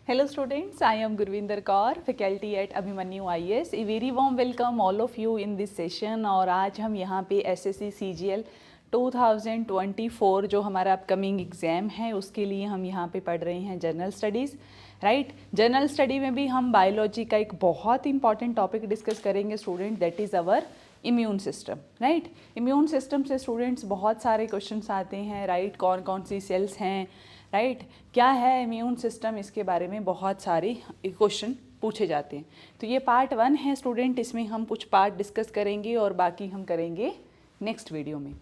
Hello students, I am Gurvinder Kaur, faculty at Abhimanyu IAS. A very warm welcome all of you in this session। और आज हम यहाँ पे SSC CGL 2024 जो हमारा upcoming exam है उसके लिए हम यहाँ पे पढ़ रहे हैं general studies, right. General study में भी हम बायोलॉजी का एक बहुत इंपॉर्टेंट टॉपिक डिस्कस करेंगे student, that is our immune system, right. Immune system से स्टूडेंट्स बहुत सारे क्वेश्चंस आते हैं, राइट। कौन कौन सी सेल्स हैं, राइट, क्या है इम्यून सिस्टम, इसके बारे में बहुत सारे क्वेश्चन पूछे जाते हैं। तो ये पार्ट 1 है स्टूडेंट, इसमें हम कुछ पार्ट डिस्कस करेंगे और बाकी हम करेंगे नेक्स्ट वीडियो में,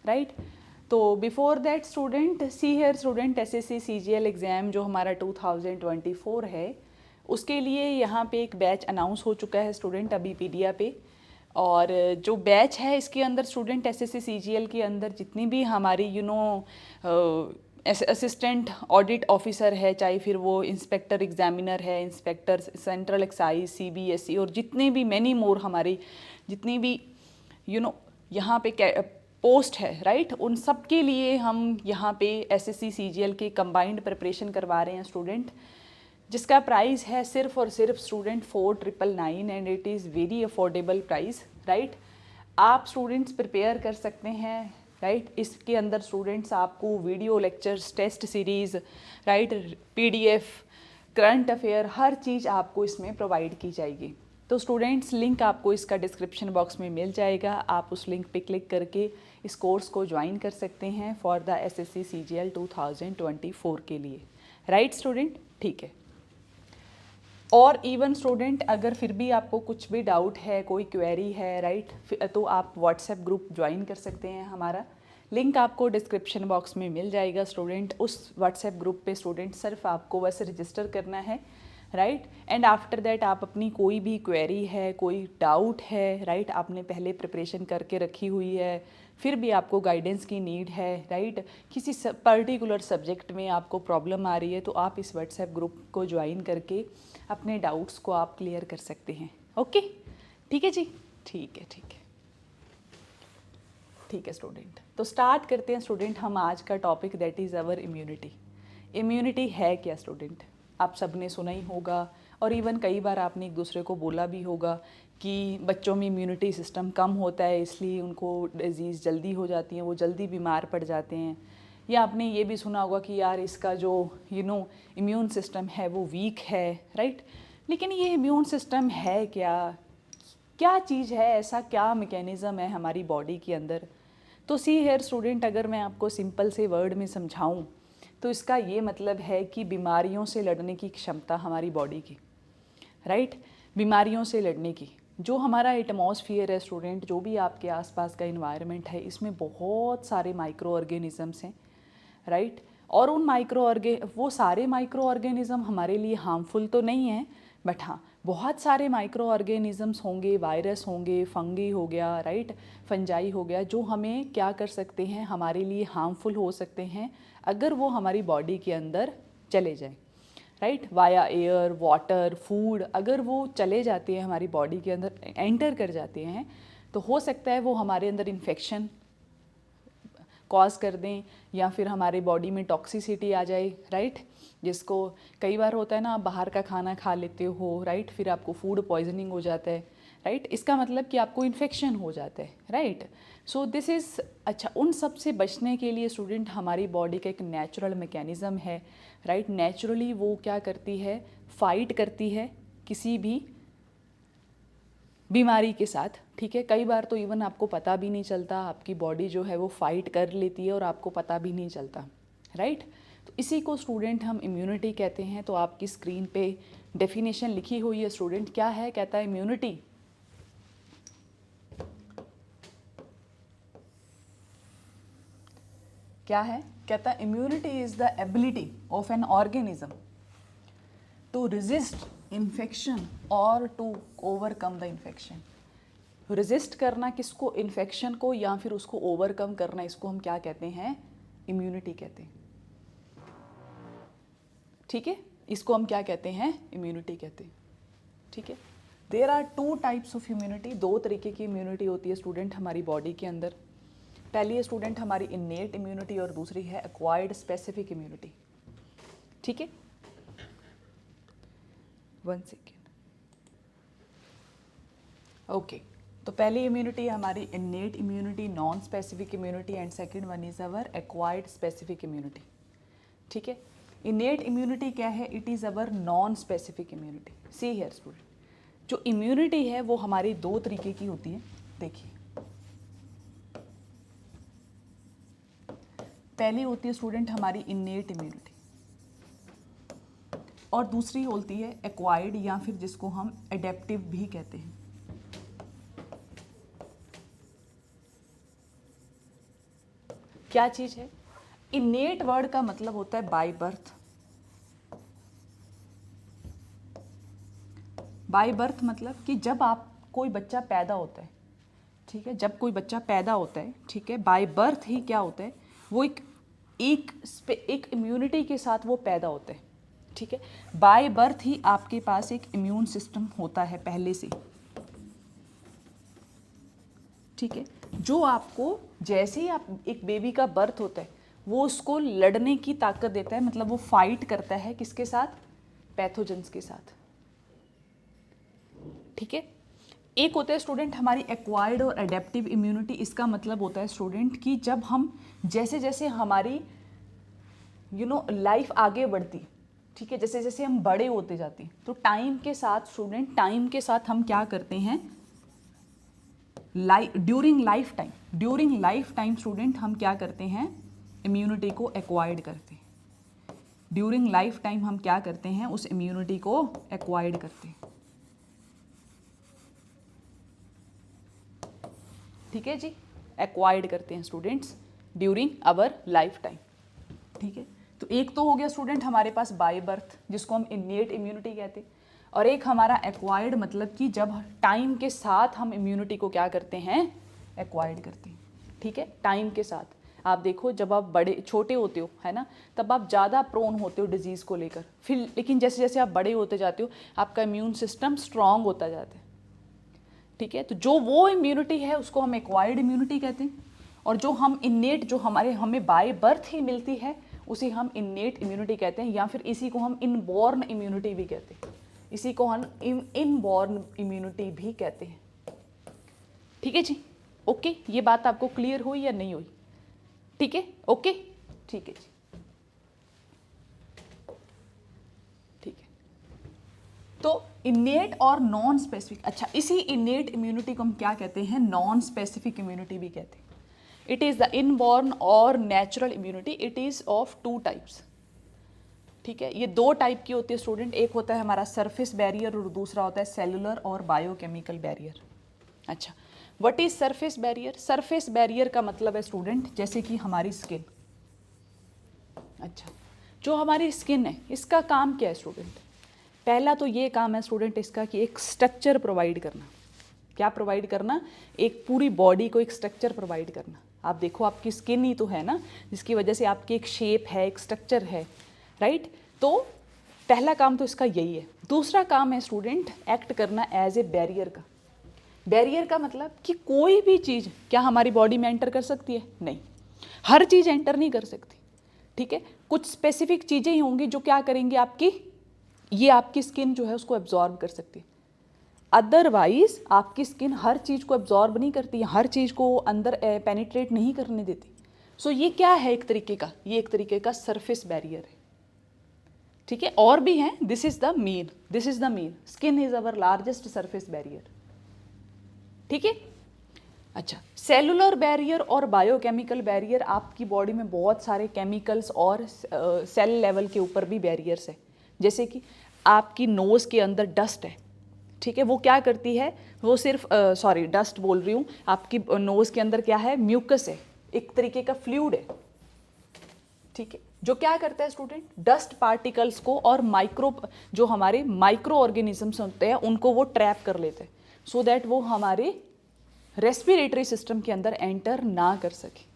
राइट। तो before that student, see here student, SSC CGL exam जो हमारा 2024 है उसके लिए यहाँ पे एक बैच अनाउंस हो चुका है स्टूडेंट अबीपीडिया पे। और जो बैच है इसके अंदर स्टूडेंट एसएससी सीजीएल के अंदर जितनी भी हमारी असिस्टेंट ऑडिट ऑफिसर है, चाहे फिर वो इंस्पेक्टर एग्जामिनर है, इंस्पेक्टर सेंट्रल एक्साइज, सीबीएसई और जितने भी मैनी मोर हमारी जितनी भी यहाँ पे पोस्ट है, राइट, उन सब के लिए हम यहाँ पे एसएससी सीजीएल के कंबाइंड प्रिपरेशन करवा रहे हैं स्टूडेंट, जिसका प्राइस है सिर्फ और सिर्फ student 4999 and it is very affordable price, right. आप स्टूडेंट्स प्रिपेयर कर सकते हैं, राइट। इसके अंदर स्टूडेंट्स आपको video lectures, test series, right, PDF, current affair, हर चीज़ आपको इसमें प्रोवाइड की जाएगी। तो स्टूडेंट्स लिंक आपको इसका डिस्क्रिप्शन बॉक्स में मिल जाएगा, आप उस लिंक पे क्लिक करके इस कोर्स को ज्वाइन कर सकते हैं फॉर द एसएससी सीजीएल 2024 के लिए, राइट स्टूडेंट, ठीक है। और इवन स्टूडेंट अगर फिर भी आपको कुछ भी डाउट है, कोई क्वेरी है, राइट, तो आप व्हाट्सएप ग्रुप ज्वाइन कर सकते हैं हमारा, लिंक आपको डिस्क्रिप्शन बॉक्स में मिल जाएगा स्टूडेंट। उस व्हाट्सएप ग्रुप पे स्टूडेंट सिर्फ आपको बस रजिस्टर करना है, राइट। एंड आफ्टर दैट आप अपनी कोई भी क्वेरी है, कोई डाउट है, राइट, आपने पहले प्रिपरेशन करके रखी हुई है, फिर भी आपको गाइडेंस की नीड है, राइट, किसी पर्टिकुलर सब्जेक्ट में आपको प्रॉब्लम आ रही है, तो आप इस व्हाट्सएप ग्रुप को ज्वाइन करके अपने डाउट्स को आप क्लियर कर सकते हैं। ओके, ठीक है जी, ठीक है, ठीक है, ठीक है स्टूडेंट। तो स्टार्ट करते हैं स्टूडेंट हम आज का topic, that is our immunity. Immunity है क्या स्टूडेंट, आप सब ने सुना ही होगा और इवन कई बार आपने एक दूसरे को बोला भी होगा कि बच्चों में इम्यूनिटी सिस्टम कम होता है इसलिए उनको डिजीज़ जल्दी हो जाती है, वो जल्दी बीमार पड़ जाते हैं। या आपने ये भी सुना होगा कि यार इसका जो इम्यून सिस्टम है वो वीक है, राइट। लेकिन ये इम्यून सिस्टम है क्या, क्या चीज़ है, ऐसा क्या मैकेनिज़्म है हमारी बॉडी के अंदर। तो सी हेयर स्टूडेंट, अगर मैं आपको सिंपल से वर्ड में समझाऊं तो इसका ये मतलब है कि बीमारियों से लड़ने की क्षमता हमारी बॉडी की, राइट, बीमारियों से लड़ने की। जो हमारा एटमॉस्फियर है स्टूडेंट, जो भी आपके आसपास का इन्वायरमेंट है, इसमें बहुत सारे माइक्रो ऑर्गेनिज़म्स हैं, राइट। और उन वो सारे माइक्रो ऑर्गेनिज़म हमारे लिए हार्मफुल तो नहीं हैं, बट हाँ बहुत सारे माइक्रो ऑर्गेनिज़म्स होंगे, वायरस होंगे, फंगी हो गया, राइट, फंजाई हो गया, जो हमें क्या कर सकते हैं, हमारे लिए हार्मफुल हो सकते हैं अगर वो हमारी बॉडी के अंदर चले जाएं, right, via air, water, food, अगर वो चले जाते हैं हमारी बॉडी के अंदर, एंटर कर जाते हैं, तो हो सकता है वो हमारे अंदर इन्फेक्शन कॉज कर दें या फिर हमारे बॉडी में टॉक्सिसिटी आ जाए, राइट। जिसको कई बार होता है ना, आप बाहर का खाना खा लेते हो, राइट, फिर आपको फूड पॉइजनिंग हो जाता है, राइट, इसका मतलब कि आपको इन्फेक्शन हो जाता है, राइट। सो दिस इज़ अच्छा, उन सब से बचने के लिए स्टूडेंट हमारी बॉडी का एक नेचुरल मैकेनिज़्म है, राइट। नेचुरली वो क्या करती है, फाइट करती है किसी भी बीमारी के साथ, ठीक है। कई बार तो इवन आपको पता भी नहीं चलता, आपकी बॉडी जो है वो फाइट कर लेती है और आपको पता भी नहीं चलता, राइट। तो इसी को स्टूडेंट हम इम्यूनिटी कहते हैं। तो आपकी स्क्रीन पे डेफिनेशन लिखी हुई है स्टूडेंट, क्या है, कहता है इम्यूनिटी क्या है, कहता है immunity is the ability of an organism to resist infection और to overcome the infection. Resist करना किसको, इन्फेक्शन को, या फिर उसको ओवरकम करना, इसको हम क्या कहते हैं, इम्यूनिटी कहते हैं, ठीक है। इसको हम क्या कहते हैं, इम्यूनिटी कहते हैं, ठीक है। There are 2 types of immunity, 2 तरीके की इम्यूनिटी होती है स्टूडेंट हमारी बॉडी के अंदर। पहली है स्टूडेंट हमारी इन्नेट इम्यूनिटी और दूसरी है एक्वायर्ड स्पेसिफिक इम्यूनिटी, ठीक है। 1 सेकेंड। ओके, तो पहली इम्यूनिटी हमारी innate immunity, non specific immunity, and second one is our acquired specific immunity. ठीक है, इन्नेट इम्यूनिटी क्या है? It is our non specific immunity. See here student, जो इम्यूनिटी है वो हमारी दो तरीके की होती है। देखिए, पहली होती है स्टूडेंट हमारी इन्नेट इम्यूनिटी, और दूसरी होती है एक्वायर्ड, या फिर जिसको हम एडेप्टिव भी कहते हैं। क्या चीज है? इन्नेट वर्ड का मतलब होता है बाय बर्थ। बाय बर्थ मतलब कि जब आप कोई बच्चा पैदा होता है, ठीक है, जब कोई बच्चा पैदा होता है, ठीक है, बाय बर्थ ही क्या होता है, वो एक इम्यूनिटी के साथ वो पैदा होता है। ठीक है, बाय बर्थ ही आपके पास एक इम्यून सिस्टम होता है पहले से। ठीक है, जो आपको जैसे ही आप एक बेबी का बर्थ होता है वो उसको लड़ने की ताकत देता है, मतलब वो फाइट करता है किसके साथ? पैथोजेंस के साथ। ठीक है, एक होता है स्टूडेंट हमारी एक्वायर्ड और एडेप्टिव इम्यूनिटी। इसका मतलब होता है स्टूडेंट कि जब हम जैसे जैसे हमारी लाइफ आगे बढ़ती, ठीक है, जैसे जैसे हम बड़े होते जाते हैं, तो टाइम के साथ स्टूडेंट, टाइम के साथ हम क्या करते हैं, ड्यूरिंग लाइफ टाइम स्टूडेंट हम क्या करते हैं, इम्यूनिटी को एक्वायर्ड करते हैं। ड्यूरिंग लाइफ टाइम हम क्या करते हैं, उस इम्यूनिटी को एक्वायर्ड करते हैं। ठीक है जी, एक्वायर्ड करते हैं students during our life time. ठीक है, तो एक तो हो गया स्टूडेंट हमारे पास बाय बर्थ, जिसको हम इन्नेट इम्यूनिटी कहते हैं, और एक हमारा एक्वायर्ड, मतलब कि जब टाइम के साथ हम इम्यूनिटी को क्या करते हैं, एक्वायर्ड करते हैं। ठीक है, टाइम के साथ आप देखो, जब आप छोटे होते हो, है ना, तब आप ज़्यादा प्रोन होते हो डिजीज़ को लेकर, फिर लेकिन जैसे जैसे आप बड़े होते जाते हो आपका इम्यून सिस्टम स्ट्रांग होता जाता है। ठीक है, तो जो वो इम्यूनिटी है उसको हम एक्वायर्ड इम्यूनिटी कहते हैं, और जो हम इन्नेट, जो हमें बाय बर्थ ही मिलती है, उसी हम इन्नेट इम्यूनिटी कहते हैं, या फिर इसी को हम इनबॉर्न इम्यूनिटी भी कहते हैं। इसी को हम इनबॉर्न इम्यूनिटी भी कहते हैं। ठीक है जी, ओके, ये बात आपको क्लियर हुई या नहीं हुई? ठीक है, ओके, ठीक है जी, ठीक है। तो इन्नेट और नॉन स्पेसिफिक, अच्छा, इसी इन्नेट इम्यूनिटी को हम क्या कहते हैं, नॉन स्पेसिफिक इम्यूनिटी भी कहते हैं। इट इज़ द इनबॉर्न और natural immunity. It is of 2 types. ठीक है, ये 2 टाइप की होती है स्टूडेंट। एक होता है हमारा सरफेस बैरियर और दूसरा होता है सेलुलर और बायोकेमिकल बैरियर। अच्छा, what is surface barrier? Surface barrier का मतलब है स्टूडेंट जैसे कि हमारी स्किन। अच्छा, जो हमारी स्किन है इसका काम क्या है स्टूडेंट? पहला तो ये काम है स्टूडेंट इसका कि एक स्ट्रक्चर प्रोवाइड करना। क्या प्रोवाइड करना? एक पूरी बॉडी को एक स्ट्रक्चर प्रोवाइड करना। आप देखो, आपकी स्किन ही तो है ना, जिसकी वजह से आपकी एक शेप है, एक स्ट्रक्चर है, राइट? तो पहला काम तो इसका यही है। दूसरा काम है स्टूडेंट एक्ट करना एज ए बैरियर का। बैरियर का मतलब कि कोई भी चीज़ क्या हमारी बॉडी में एंटर कर सकती है? नहीं, हर चीज़ एंटर नहीं कर सकती। ठीक है, कुछ स्पेसिफिक चीज़ें ही होंगी जो क्या करेंगी, आपकी स्किन जो है उसको एब्जॉर्ब कर सकती है। अदरवाइज आपकी स्किन हर चीज़ को एब्जॉर्ब नहीं करती है, हर चीज़ को अंदर पेनिट्रेट नहीं करने देती। सो ये क्या है एक तरीके का? ये एक तरीके का सरफेस बैरियर है। ठीक है, और भी हैं, this is the main skin is our largest surface barrier. ठीक है, अच्छा, सेलुलर बैरियर और बायोकेमिकल बैरियर, आपकी बॉडी में बहुत सारे केमिकल्स और सेल लेवल के ऊपर भी बैरियर्स है। जैसे कि आपकी नोज़ के अंदर डस्ट है, ठीक है, वो क्या करती है, वो सिर्फ डस्ट बोल रही हूँ, आपकी नोज़ के अंदर क्या है, म्यूकस है, एक तरीके का फ्लूइड है। ठीक है, जो क्या करता है स्टूडेंट, डस्ट पार्टिकल्स को और जो हमारे माइक्रो ऑर्गेनिजम्स होते हैं उनको वो ट्रैप कर लेते हैं, सो दैट वो हमारे रेस्पिरेटरी सिस्टम के अंदर एंटर ना कर सके।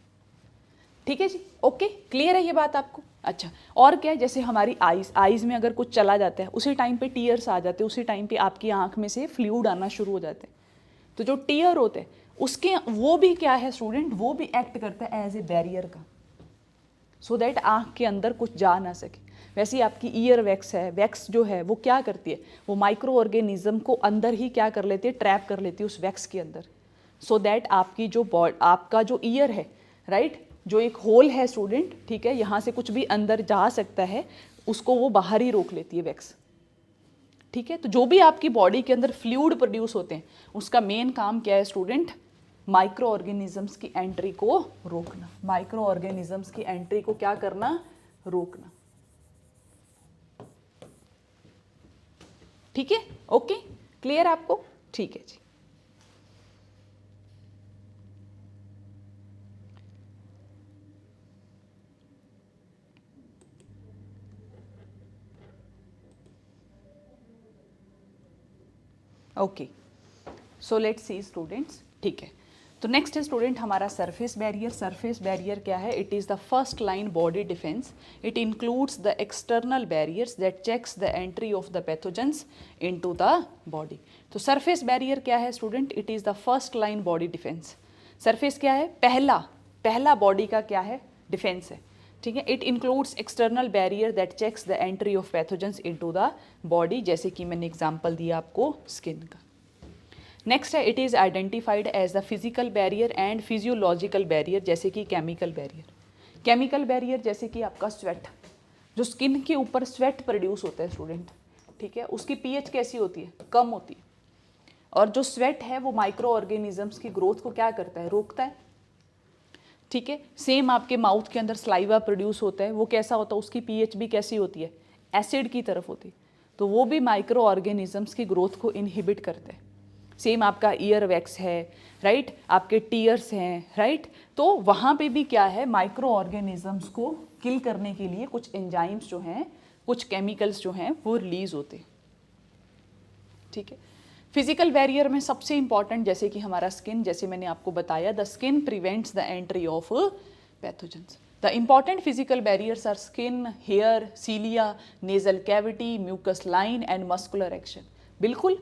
ठीक है जी, ओके, क्लियर है ये बात आपको? अच्छा, और क्या है, जैसे हमारी आईज में अगर कुछ चला जाता है उसी टाइम पे टीयर्स आ जाते हैं, उसी टाइम पे आपकी आंख में से फ्लूइड आना शुरू हो जाते हैं। तो जो टीयर होते हैं उसके वो भी क्या है स्टूडेंट, वो भी एक्ट करता है एज ए बैरियर का, सो दैट आँख के अंदर कुछ जा ना सके। वैसे ही आपकी ईयर वैक्स है, वैक्स जो है वो क्या करती है, वो माइक्रो ऑर्गेनिज्म को अंदर ही क्या कर लेती है, ट्रैप कर लेती है उस वैक्स के अंदर, सो दैट आपकी जो आपका जो ईयर है, राइट, जो एक होल है स्टूडेंट, ठीक है, यहाँ से कुछ भी अंदर जा सकता है उसको वो बाहर ही रोक लेती है वैक्स, ठीक है। तो जो भी आपकी बॉडी के अंदर फ्लूइड प्रोड्यूस होते हैं उसका मेन काम क्या है स्टूडेंट, माइक्रो ऑर्गेनिजम्स की एंट्री को रोकना, माइक्रो ऑर्गेनिजम्स की एंट्री को क्या करना, रोकना, ठीक है, ओके, क्लियर आपको, ठीक है जी। Okay, so let's see students, ठीक है। तो नेक्स्ट है स्टूडेंट हमारा सरफेस बैरियर। सरफेस बैरियर क्या है, it is the first line body defence, it includes the external barriers that checks the entry of the pathogens into the body. तो surface barrier क्या है student, it is the first line body defence. Surface क्या है, पहला body का क्या है, defence है, ठीक है। It includes external barrier that checks the entry of pathogens into the body, जैसे कि मैंने एग्जांपल दिया आपको स्किन का। नेक्स्ट है, it is identified as the physical barrier and physiological barrier, जैसे कि केमिकल बैरियर। केमिकल बैरियर जैसे कि आपका स्वेट, जो स्किन के ऊपर स्वेट प्रोड्यूस होता है स्टूडेंट, ठीक है, उसकी पीएच कैसी होती है, कम होती है, और जो स्वेट है वो माइक्रो ऑर्गेनिजम्स की ग्रोथ को क्या करता है, रोकता है, ठीक है। सेम आपके माउथ के अंदर स्लाइवा प्रोड्यूस होता है, वो कैसा होता है, उसकी पीएच भी कैसी होती है, एसिड की तरफ होती है, तो वो भी माइक्रो ऑर्गेनिजम्स की ग्रोथ को इनहिबिट करते हैं। सेम आपका ईयर वैक्स है, राइट, आपके टीयर्स हैं, राइट, तो वहाँ पे भी क्या है, माइक्रो ऑर्गेनिजम्स को किल करने के लिए कुछ एंजाइम्स जो हैं, कुछ केमिकल्स जो हैं वो रिलीज होते हैं, ठीक है। फिजिकल बैरियर में सबसे इंपॉर्टेंट जैसे कि हमारा स्किन, जैसे मैंने आपको बताया, the skin prevents the entry of pathogens. The important physical barriers are skin, hair, cilia, nasal cavity, mucus line and muscular action. बिल्कुल,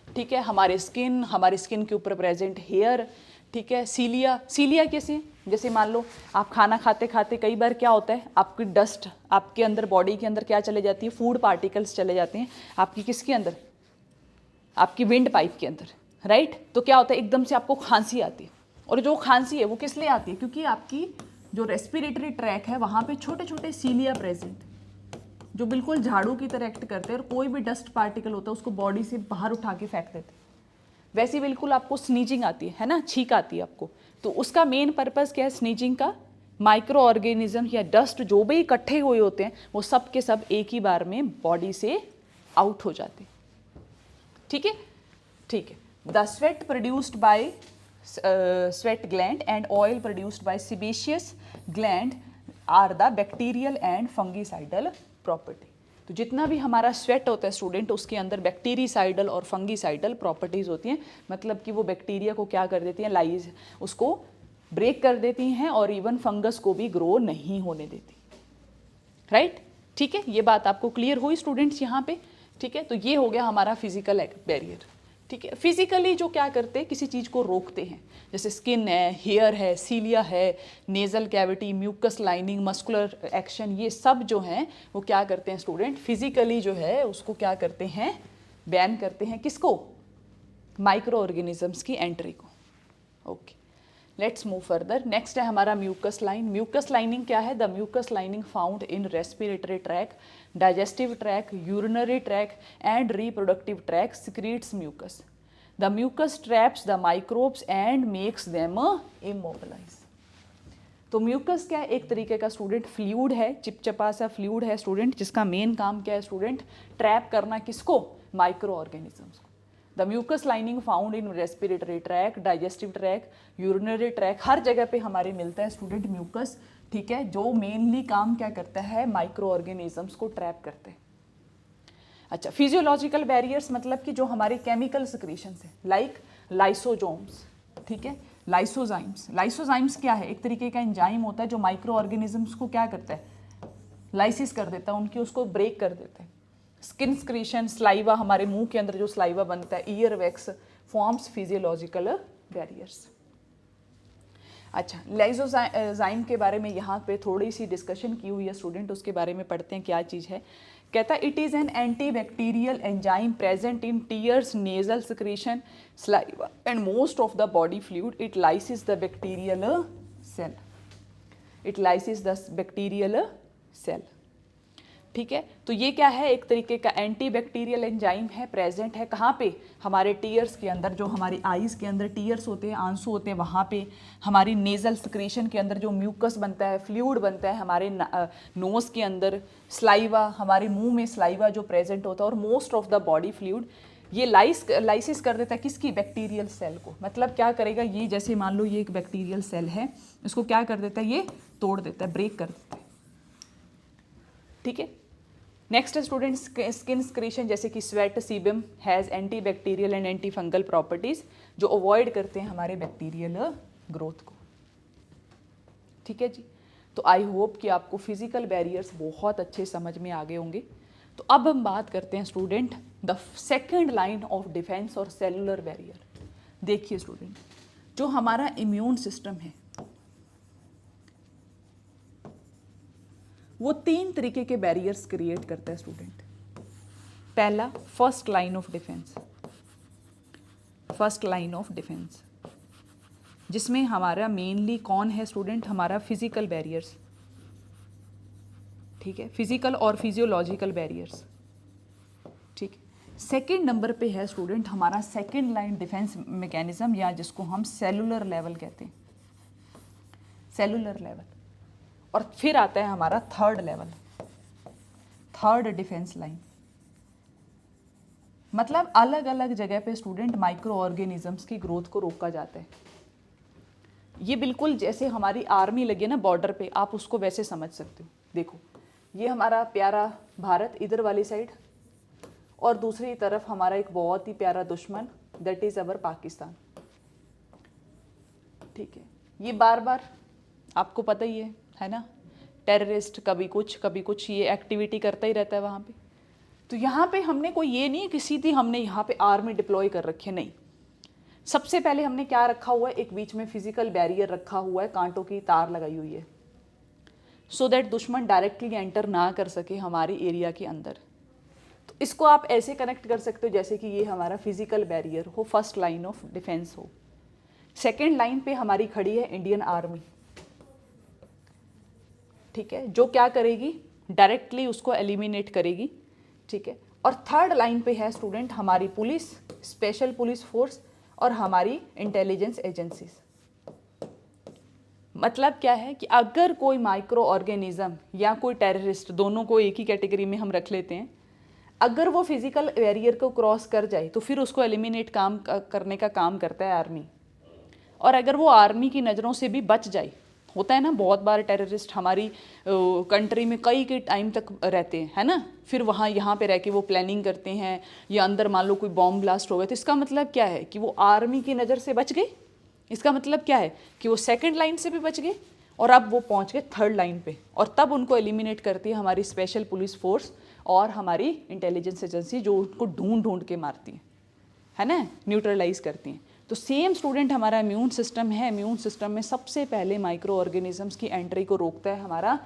ठीक है, हमारे स्किन के ऊपर प्रेजेंट हेयर, ठीक है, सीलिया कैसे, जैसे मान लो आप खाना खाते खाते कई बार क्या होता है, आपकी डस्ट आपके अंदर, बॉडी के अंदर क्या चले जाती है, फूड पार्टिकल्स चले जाते हैं आपकी किसके अंदर, आपकी विंड पाइप के अंदर, राइट, तो क्या होता है, एकदम से आपको खांसी आती है, और जो खांसी है वो किस लिए आती है, क्योंकि आपकी जो रेस्पिरेटरी ट्रैक है वहाँ पे छोटे छोटे सीलिया प्रेजेंट, जो बिल्कुल झाड़ू की तरह एक्ट करते हैं, और कोई भी डस्ट पार्टिकल होता है उसको बॉडी से बाहर उठा के फेंक देते हैं। वैसे बिल्कुल आपको स्नीजिंग आती है ना, छींक आती है आपको, तो उसका मेन पर्पज़ क्या है स्नीजिंग का, माइक्रो ऑर्गेनिज्म या डस्ट जो भी इकट्ठे हुए होते हैं वो सब के सब एक ही बार में बॉडी से आउट हो जाते हैं, ठीक है, ठीक है। The sweat produced by sweat gland and oil produced by sebaceous gland are the bacterial and fungicidal property. तो जितना भी हमारा स्वेट होता है स्टूडेंट, उसके अंदर बैक्टीरिसाइडल और फंगीसाइडल प्रॉपर्टीज़ होती हैं, मतलब कि वो बैक्टीरिया को क्या कर देती हैं, लाइज उसको ब्रेक कर देती हैं, और इवन फंगस को भी ग्रो नहीं होने देती, राइट, ठीक है। ये बात आपको क्लियर हुई स्टूडेंट्स यहाँ पे, ठीक है। तो ये हो गया हमारा फिजिकल बैरियर, ठीक है। फिजिकली जो क्या करते हैं, किसी चीज़ को रोकते हैं, जैसे स्किन है, हेयर है, सीलिया है, nasal cavity, mucus lining, muscular action, ये सब जो हैं वो क्या करते हैं स्टूडेंट, फिजिकली जो है उसको क्या करते हैं, बैन करते हैं, किसको, माइक्रो ऑर्गेनिजम्स की एंट्री को, okay. Let's move further. Next है हमारा म्यूकस लाइन। म्यूकस लाइनिंग क्या है, the mucus lining found in respiratory tract, digestive tract, urinary tract and reproductive tract secretes mucus. The mucus traps the microbes and makes them immobilize. तो mucus क्या है, एक तरीके का स्टूडेंट फ्लूइड है, चिपचिपा सा फ्लूइड है स्टूडेंट, जिसका मेन काम क्या है स्टूडेंट, ट्रैप करना किसको, माइक्रो ऑर्गेनिजम्स को। The mucus lining found in respiratory tract, digestive tract, urinary tract, हर जगह पे हमारे मिलता है स्टूडेंट म्यूकस, ठीक है, जो मेनली काम क्या करता है, माइक्रो ऑर्गेनिजम्स को ट्रैप करते हैं। अच्छा, फिजियोलॉजिकल बैरियर्स मतलब कि जो हमारे केमिकल सिक्रीशंस है, लाइक लाइसोजोम्स, ठीक है, लाइसोजाइम्स। लाइसोजाइम्स क्या है, एक तरीके का एंजाइम होता है जो माइक्रो ऑर्गेनिजम्स को क्या करता है, लाइसिस कर देता है, उनकी उसको ब्रेक कर देता है। स्किन स्क्रीशन, स्लाइवा, हमारे मुंह के अंदर जो स्लाइवा बनता है, ear wax, forms physiological barriers. अच्छा, लाइसोजाइम के बारे में यहाँ पे थोड़ी सी डिस्कशन की हुई है स्टूडेंट, उसके बारे में पढ़ते हैं क्या चीज़ है। कहता है it is an antibacterial enzyme present in tears, nasal secretion, saliva and most of the body fluid. It lyses the bacterial cell. It lyses the bacterial cell. ठीक है, तो ये क्या है, एक तरीके का एंटी बैक्टीरियल एंजाइम है, प्रेजेंट है कहाँ पे, हमारे टीयर्स के अंदर, जो हमारी आईज के अंदर टीयर्स होते हैं, आंसू होते हैं वहाँ पे, हमारी नेजल सिक्रीशन के अंदर जो म्यूकस बनता है, फ्लूइड बनता है हमारे नोज़ के अंदर, स्लाइवा, हमारे मुंह में स्लाइवा जो प्रेजेंट होता है, और most of the body fluid ये लाइसिस कर देता है किसकी, बैक्टीरियल सेल को। मतलब क्या करेगा ये, जैसे मान लो ये एक बैक्टीरियल सेल है, इसको क्या कर देता है, ये तोड़ देता है, ब्रेक कर देता है। ठीक है, नेक्स्ट है स्टूडेंट स्किन सिक्रीशन, जैसे कि sweat, sebum has anti bacterial and anti fungal properties, जो अवॉइड करते हैं हमारे बैक्टीरियल ग्रोथ को। ठीक है जी, तो आई होप कि आपको फिजिकल बैरियर्स बहुत अच्छे समझ में आ गए होंगे। तो अब हम बात करते हैं student the second line of defence और सेलुलर बैरियर। देखिए स्टूडेंट, जो हमारा इम्यून सिस्टम है वो 3 तरीके के बैरियर्स क्रिएट करता है स्टूडेंट। पहला, first line of defence, first line of defence जिसमें हमारा मेनली कौन है स्टूडेंट, हमारा फिजिकल बैरियर्स। ठीक है, फिजिकल और फिजियोलॉजिकल बैरियर्स। ठीक है, सेकेंड नंबर पे है स्टूडेंट हमारा सेकेंड लाइन डिफेंस मैकेनिज्म, या जिसको हम सेलुलर लेवल कहते हैं, सेलुलर लेवल। और फिर आता है हमारा third level, third defence line. मतलब अलग अलग जगह पे स्टूडेंट माइक्रो ऑर्गेनिजम्स की ग्रोथ को रोका जाता है। ये बिल्कुल जैसे हमारी आर्मी लगी है ना बॉर्डर पे, आप उसको वैसे समझ सकते हो। देखो, ये हमारा प्यारा भारत इधर वाली साइड, और दूसरी तरफ हमारा एक बहुत ही प्यारा दुश्मन, दैट इज अवर पाकिस्तान। ठीक है, ये बार बार आपको पता ही है ना, टेररिस्ट कभी कुछ ये एक्टिविटी करता ही रहता है वहाँ पे। तो यहाँ पे हमने कोई ये नहीं कि सीधी हमने यहाँ पे आर्मी डिप्लॉय कर रखी है, नहीं। सबसे पहले हमने क्या रखा हुआ है, एक बीच में फिजिकल बैरियर रखा हुआ है, कांटों की तार लगाई हुई है, सो दैट दुश्मन डायरेक्टली एंटर ना कर सके हमारे एरिया के अंदर। तो इसको आप ऐसे कनेक्ट कर सकते हो जैसे कि ये हमारा फिजिकल बैरियर हो, फर्स्ट लाइन ऑफ डिफेंस हो। सेकेंड लाइन पे हमारी खड़ी है इंडियन आर्मी। ठीक है, जो क्या करेगी, डायरेक्टली उसको एलिमिनेट करेगी। ठीक है, और थर्ड लाइन पे है स्टूडेंट हमारी पुलिस, स्पेशल पुलिस फोर्स और हमारी इंटेलिजेंस एजेंसीज। मतलब क्या है कि अगर कोई माइक्रो ऑर्गेनिज्म या कोई टेररिस्ट, दोनों को एक ही कैटेगरी में हम रख लेते हैं, अगर वो फिजिकल बैरियर को क्रॉस कर जाए तो फिर उसको एलिमिनेट करने का काम करता है आर्मी। और अगर वो आर्मी की नज़रों से भी बच जाए, होता है ना बहुत बार टेररिस्ट हमारी कंट्री में कई टाइम तक रहते हैं, है ना, फिर वहाँ यहाँ पे रह के वो प्लानिंग करते हैं, या अंदर मान लो कोई बॉम्ब ब्लास्ट हो गया, तो इसका मतलब क्या है कि वो आर्मी की नज़र से बच गए। इसका मतलब क्या है कि वो सेकंड लाइन से भी बच गए और अब वो पहुँच गए थर्ड लाइन पे, और तब उनको एलिमिनेट करती है हमारी स्पेशल पुलिस फोर्स और हमारी इंटेलिजेंस एजेंसी, जो उनको ढूंढ के मारती है ना, न्यूट्रलाइज करती हैं। तो सेम स्टूडेंट हमारा इम्यून सिस्टम है, इम्यून सिस्टम में सबसे पहले माइक्रो ऑर्गेनिजम्स की एंट्री को रोकता है हमारा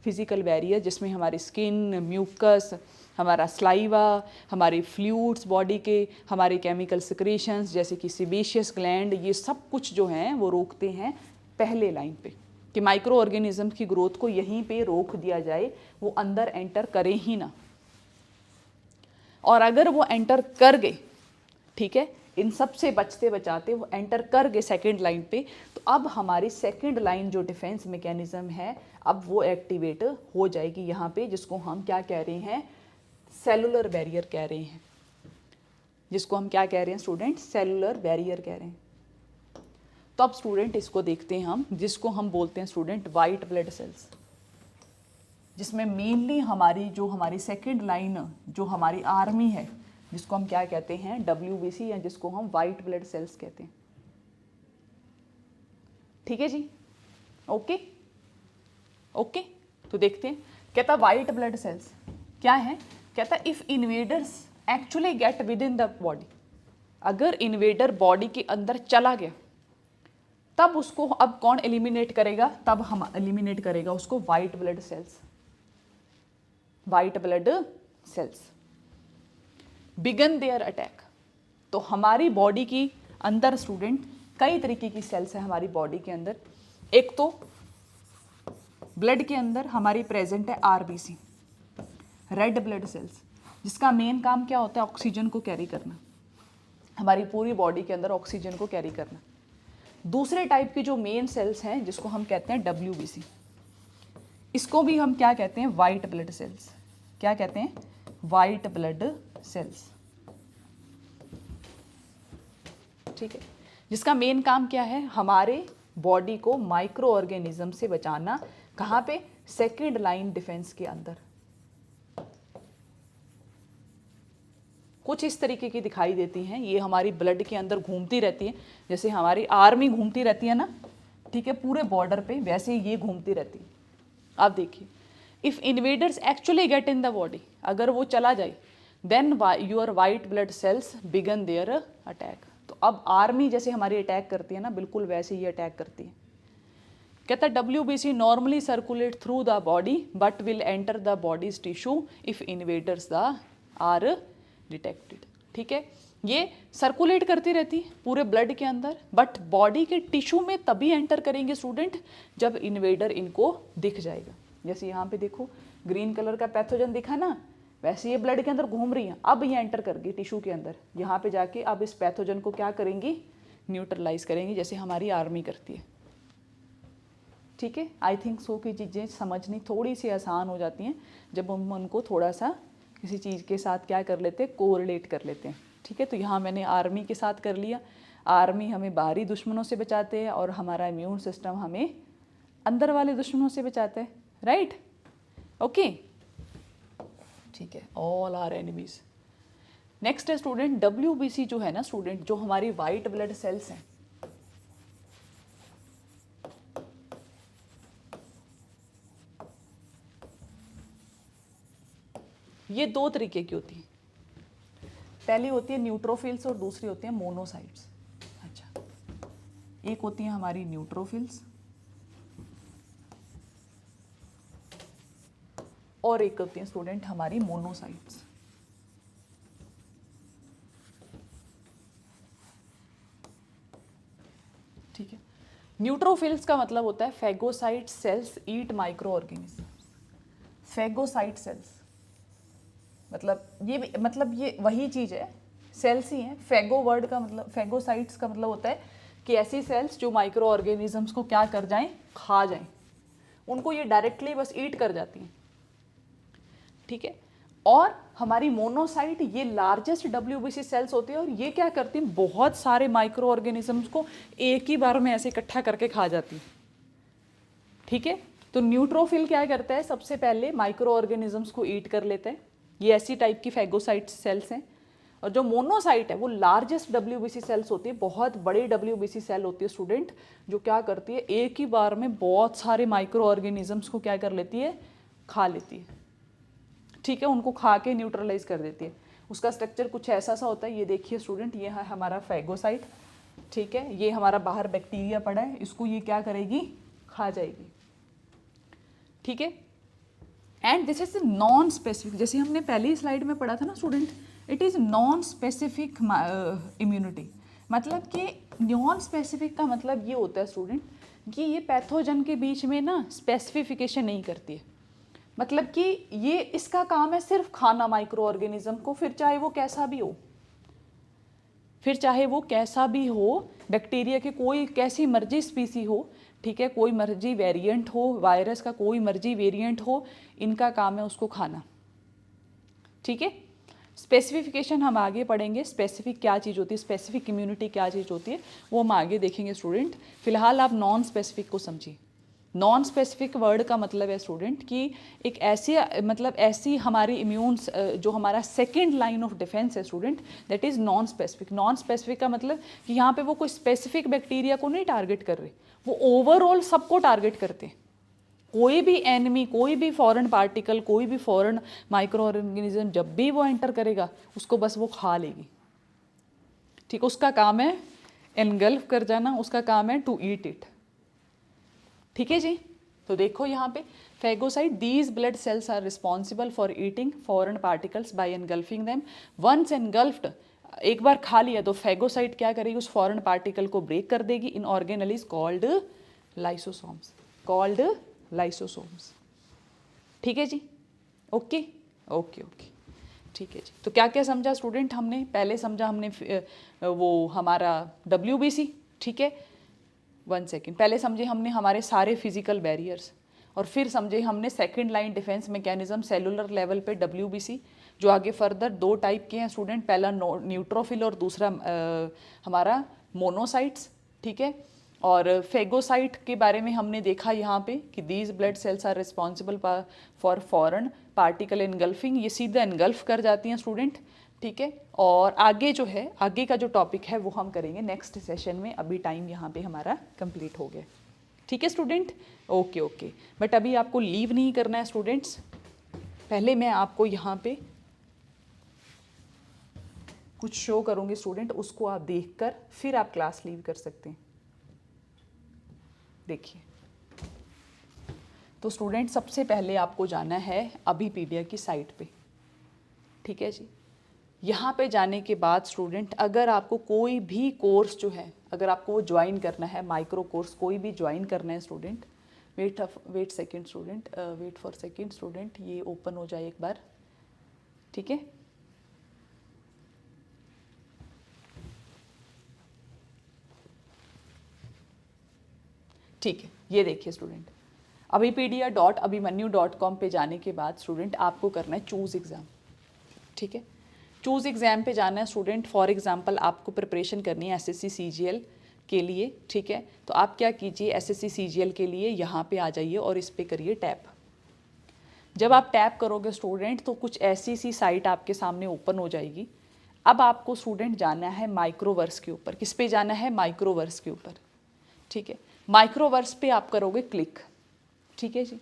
फिजिकल बैरियर, जिसमें हमारी स्किन, म्यूकस, हमारा स्लाइवा, हमारे फ्लूइड्स बॉडी के, हमारे केमिकल सिक्रीशंस जैसे कि सीबेशियस ग्लैंड, ये सब कुछ जो हैं वो रोकते हैं पहले लाइन पे, कि माइक्रो ऑर्गेनिज्म की ग्रोथ को यहीं पे रोक दिया जाए, वो अंदर एंटर करे ही ना। और अगर वो एंटर कर गए, ठीक है, इन सब से बचते बचाते वो एंटर कर गए सेकेंड लाइन पे, तो अब हमारी सेकेंड लाइन जो डिफेंस मैकेनिज्म है अब वो एक्टिवेट हो जाएगी यहाँ पे, जिसको हम क्या कह रहे हैं, सेलुलर बैरियर कह रहे हैं। जिसको हम क्या कह रहे हैं स्टूडेंट, सेलुलर बैरियर कह रहे हैं। तो अब स्टूडेंट इसको देखते हैं हम, जिसको हम बोलते हैं स्टूडेंट वाइट ब्लड सेल्स, जिसमें मेनली हमारी सेकेंड लाइन जो हमारी आर्मी है, जिसको हम क्या कहते हैं, WBC, या जिसको हम वाइट ब्लड सेल्स कहते हैं। ठीक है जी, ओके ओके। तो देखते हैं, कहता वाइट ब्लड सेल्स क्या है, कहता if invaders actually gate with in the body, अगर इन्वेडर बॉडी के अंदर चला गया तब उसको अब कौन एलिमिनेट करेगा, तब हम एलिमिनेट करेगा उसको white blood cells. White blood cells begin their attack. तो हमारी बॉडी की अंदर स्टूडेंट कई तरीके की सेल्स है हमारी बॉडी के अंदर। एक तो ब्लड के अंदर हमारी प्रेजेंट है आरबीसी, रेड ब्लड सेल्स, जिसका मेन काम क्या होता है, ऑक्सीजन को कैरी करना, हमारी पूरी बॉडी के अंदर ऑक्सीजन को कैरी करना। दूसरे टाइप की जो मेन सेल्स हैं जिसको हम कहते हैं WBC, इसको भी हम क्या कहते हैं, वाइट ब्लड सेल्स। क्या कहते हैं, वाइट ब्लड सेल्स। ठीक है, जिसका मेन काम क्या है, हमारे बॉडी को माइक्रो ऑर्गेनिज्म से बचाना। कहाँ पे, सेकेंड लाइन डिफेंस के अंदर। कुछ इस तरीके की दिखाई देती हैं, ये हमारी ब्लड के अंदर घूमती रहती है, जैसे हमारी आर्मी घूमती रहती है ना, ठीक है, पूरे बॉर्डर पे, वैसे ही ये घूमती रहती है। आप देखिए, if invaders actually get in the body, अगर वो चला जाए, then your white blood cells begin their attack. तो अब आर्मी जैसे हमारी अटैक करती है ना, बिल्कुल वैसे ही अटैक करती है। कहता है WBC normally circulate through the body but will enter the body's tissue if invaders the are detected. ठीक है, ये सर्कुलेट करती रहती है पूरे ब्लड के अंदर, बट बॉडी के टिश्यू में तभी एंटर करेंगे स्टूडेंट जब इन्वेडर इनको दिख जाएगा। जैसे यहाँ पे देखो ग्रीन कलर का पैथोजन दिखा ना, वैसे ये ब्लड के अंदर घूम रही हैं, अब ये एंटर कर गई टिश्यू के अंदर, यहाँ पे जाके अब इस पैथोजन को क्या करेंगी, न्यूट्रलाइज करेंगी, जैसे हमारी आर्मी करती है। ठीक है, आई थिंक सो की चीज़ें समझनी थोड़ी सी आसान हो जाती हैं जब हम उनको थोड़ा सा किसी चीज़ के साथ क्या कर लेते हैं, कोरिलेट कर लेते हैं। ठीक है, तो यहाँ मैंने आर्मी के साथ कर लिया। आर्मी हमें बाहरी दुश्मनों से बचाते हैं और हमारा इम्यून सिस्टम हमें अंदर वाले दुश्मनों से बचाते हैं। राइट, ओके, ठीक है, ऑल आर एनिमीज। नेक्स्ट है स्टूडेंट WBC जो है ना स्टूडेंट, जो हमारी वाइट ब्लड सेल्स हैं, ये दो तरीके की होती है। पहली होती है न्यूट्रोफिल्स और दूसरी होती है मोनोसाइट्स। अच्छा, एक होती है हमारी न्यूट्रोफिल्स और एक होती है स्टूडेंट हमारी मोनोसाइट्स। ठीक है, न्यूट्रोफिल्स का मतलब होता है फैगोसाइट सेल्स ईट माइक्रो ऑर्गेनिज्म। फैगोसाइट सेल्स मतलब ये वही चीज़ है, सेल्स ही हैं। फैगो वर्ड का मतलब, फैगोसाइट्स का मतलब होता है कि ऐसी सेल्स जो माइक्रो ऑर्गेनिजम्स को क्या कर जाएं, खा जाएं, उनको ये डायरेक्टली बस ईट कर जाती हैं। ठीक है, और हमारी मोनोसाइट ये लार्जेस्ट WBC सेल्स होती है और ये क्या करती हैं, बहुत सारे माइक्रो ऑर्गेनिजम्स को एक ही बार में ऐसे इकट्ठा करके खा जाती है। ठीक है, तो न्यूट्रोफिल क्या करता है, सबसे पहले माइक्रो ऑर्गेनिजम्स को ईट कर लेते हैं, ये ऐसी टाइप की फैगोसाइट सेल्स हैं। और जो मोनोसाइट है वो लार्जेस्ट WBC सेल्स होती है, बहुत बड़ी WBC सेल होती है स्टूडेंट, जो क्या करती है, एक ही बार में बहुत सारे माइक्रो ऑर्गेनिजम्स को क्या कर लेती है, खा लेती है। ठीक है, उनको खा के न्यूट्रलाइज कर देती है। उसका स्ट्रक्चर कुछ ऐसा सा होता है, ये देखिए स्टूडेंट, ये है हमारा फैगोसाइट। ठीक है, ये हमारा बाहर बैक्टीरिया पड़ा है, इसको ये क्या करेगी, खा जाएगी। ठीक है, and this is non specific, जैसे हमने पहली स्लाइड में पढ़ा था ना student, it is non specific immunity. मतलब कि नॉन स्पेसिफिक का मतलब ये होता है स्टूडेंट कि ये पैथोजन के बीच में ना स्पेसिफिकेशन नहीं करती है। मतलब कि ये इसका काम है सिर्फ खाना माइक्रो ऑर्गेनिज्म को, फिर चाहे वो कैसा भी हो, फिर चाहे वो कैसा भी हो, बैक्टीरिया के कोई कैसी मर्जी स्पीसी हो, ठीक है, कोई मर्जी वेरिएंट हो, वायरस का कोई मर्जी वेरिएंट हो, इनका काम है उसको खाना। ठीक है, स्पेसिफिकेशन हम आगे पढ़ेंगे, स्पेसिफिक क्या चीज़ होती है, स्पेसिफिक इम्यूनिटी क्या चीज़ होती है, वो हम आगे देखेंगे स्टूडेंट। फिलहाल आप नॉन स्पेसिफिक को समझिए। नॉन स्पेसिफिक वर्ड का मतलब है स्टूडेंट कि एक ऐसी मतलब ऐसी हमारी इम्यून जो हमारा सेकेंड लाइन ऑफ डिफेंस है student, that is non specific. Non specific का मतलब कि यहाँ पे वो कोई स्पेसिफिक बैक्टीरिया को नहीं टारगेट कर रहे, वो ओवरऑल सबको टारगेट करते हैं। कोई भी एनिमी, कोई भी फॉरेन पार्टिकल, कोई भी फॉरेन माइक्रो ऑर्गेनिज्म जब भी वो एंटर करेगा उसको बस वो खा लेगी। ठीक, उसका काम है एनगल्फ कर जाना, उसका काम है टू ईट इट। ठीक है जी। तो देखो यहाँ पे phagocyte, these blood cells are responsible for eating foreign particles by engulfing them. Once engulfed, एक बार खा लिया तो फेगोसाइट क्या करेगी, उस फॉरेन पार्टिकल को ब्रेक कर देगी in organelles called lysosomes, called lysosomes. ठीक है जी, ओके ओके ओके, ठीक है जी। तो क्या क्या समझा स्टूडेंट हमने? पहले समझा हमने वो हमारा WBC, ठीक है, 1 सेकेंड, पहले समझे हमने हमारे सारे फिजिकल बैरियर्स, और फिर समझे हमने second line defence mechanism cellular level पे WBC, जो आगे फर्दर 2 टाइप के हैं स्टूडेंट, पहला न्यूट्रोफिल और दूसरा हमारा मोनोसाइट्स। ठीक है, और फेगोसाइट के बारे में हमने देखा यहाँ पे कि these blood cells are responsible for foreign particle engulfing, ये सीधा एनगल्फ कर जाती हैं स्टूडेंट। ठीक है, और आगे जो है, आगे का जो टॉपिक है वो हम करेंगे नेक्स्ट सेशन में, अभी टाइम यहाँ पे हमारा कंप्लीट हो गया। ठीक है स्टूडेंट, ओके ओके। बट अभी आपको लीव नहीं करना है स्टूडेंट्स, पहले मैं आपको यहाँ पे कुछ शो करूँगी स्टूडेंट, उसको आप देखकर फिर आप क्लास लीव कर सकते हैं। देखिए, तो स्टूडेंट सबसे पहले आपको जाना है अभिपीडिया की साइट पे। ठीक है जी, यहाँ पे जाने के बाद स्टूडेंट अगर आपको कोई भी कोर्स जो है, अगर आपको वो ज्वाइन करना है, माइक्रो कोर्स कोई भी ज्वाइन करना है student, wait second student, wait for second student, ये ओपन हो जाए एक बार। ठीक है, ठीक है, ये देखिए स्टूडेंट, abipedia.abhimanyu.com पे जाने के बाद स्टूडेंट आपको करना है चूज़ एग्ज़ाम। ठीक है, चूज़ एग्ज़ाम पे जाना है स्टूडेंट। फॉर एग्जांपल आपको प्रिपरेशन करनी है SSC CGL के लिए। ठीक है, तो आप क्या कीजिए, SSC CGL के लिए यहाँ पे आ जाइए और इस पे करिए टैप। जब आप टैप करोगे स्टूडेंट तो कुछ ऐसी सी साइट आपके सामने ओपन हो जाएगी। अब आपको स्टूडेंट जाना है माइक्रोवर्स के ऊपर। किस पे जाना है? माइक्रोवर्स के ऊपर। ठीक है, माइक्रोवर्स पे आप करोगे क्लिक। ठीक है जी,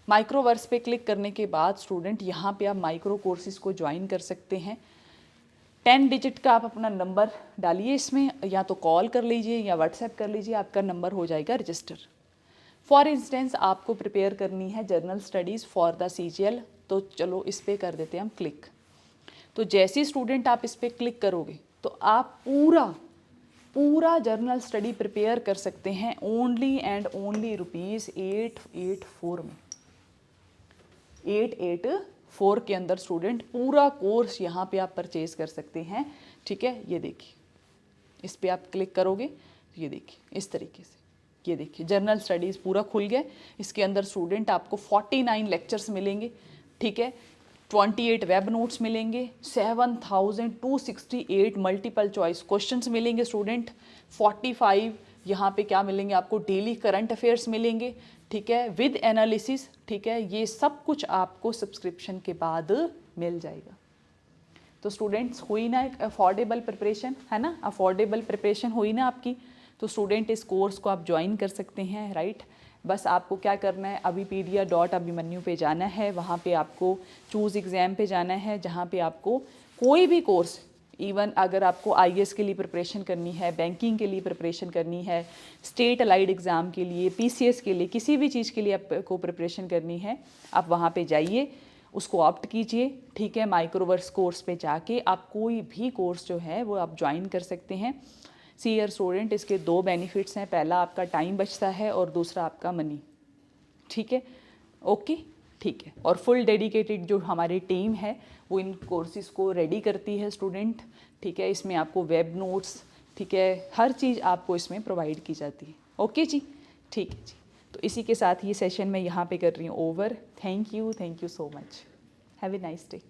माइक्रोवर्स पे क्लिक करने के बाद स्टूडेंट यहाँ पे आप माइक्रो कोर्सेज को ज्वाइन कर सकते हैं। 10 डिजिट का आप अपना नंबर डालिए इसमें, या तो कॉल कर लीजिए या व्हाट्सएप कर लीजिए, आपका नंबर हो जाएगा रजिस्टर। फॉर इंस्टेंस आपको प्रिपेयर करनी है journal studies for the CGL, तो चलो इस पर कर देते हैं हम क्लिक। तो जैसे स्टूडेंट आप इस पर क्लिक करोगे तो आप पूरा जर्नल स्टडी प्रिपेयर कर सकते हैं ओनली एंड ओनली ₹884 में। 884 के अंदर स्टूडेंट पूरा कोर्स यहाँ पे आप परचेज कर सकते हैं। ठीक है, ये देखिए, इस पे आप क्लिक करोगे तो ये देखिए इस तरीके से, ये देखिए जर्नल स्टडीज़ पूरा खुल गया। इसके अंदर स्टूडेंट आपको 49 लेक्चर्स मिलेंगे। ठीक है, 28 वेब नोट्स मिलेंगे, 7268 मल्टीपल चॉइस क्वेश्चंस मिलेंगे स्टूडेंट, 45 यहाँ पे क्या मिलेंगे आपको, डेली करंट अफेयर्स मिलेंगे। ठीक है, विद एनालिसिस। ठीक है, ये सब कुछ आपको सब्सक्रिप्शन के बाद मिल जाएगा। तो स्टूडेंट्स हुई ना एक अफोर्डेबल प्रिपरेशन, है ना, अफोर्डेबल प्रिपरेशन हुई ना आपकी। तो स्टूडेंट इस कोर्स को आप ज्वाइन कर सकते हैं, राइट। बस आपको क्या करना है, abipedia.abhimanyu पे जाना है, वहाँ पे आपको चूज़ एग्ज़ाम पे जाना है, जहाँ पे आपको कोई भी कोर्स, इवन अगर आपको IAS के लिए प्रिपरेशन करनी है, बैंकिंग के लिए प्रिपरेशन करनी है, स्टेट अलाइड एग्ज़ाम के लिए, PCS के लिए, किसी भी चीज़ के लिए आपको प्रिपरेशन करनी है, आप वहाँ पे जाइए, उसको ऑप्ट कीजिए। ठीक है, माइक्रोवर्स कोर्स पे जाके आप कोई भी कोर्स जो है वो आप ज्वाइन कर सकते हैं। सीयर स्टूडेंट, इसके 2 बेनिफिट्स हैं, पहला आपका टाइम बचता है और दूसरा आपका मनी। ठीक है, ओके, ठीक है। और फुल डेडिकेटेड जो हमारी टीम है वो इन कोर्सेज़ को रेडी करती है स्टूडेंट। ठीक है, इसमें आपको वेब नोट्स, ठीक है, हर चीज़ आपको इसमें प्रोवाइड की जाती है। ओके जी, ठीक है जी। तो इसी के साथ ये सेशन मैं यहाँ पे कर रही हूँ over. Thank you so much, have a nice day.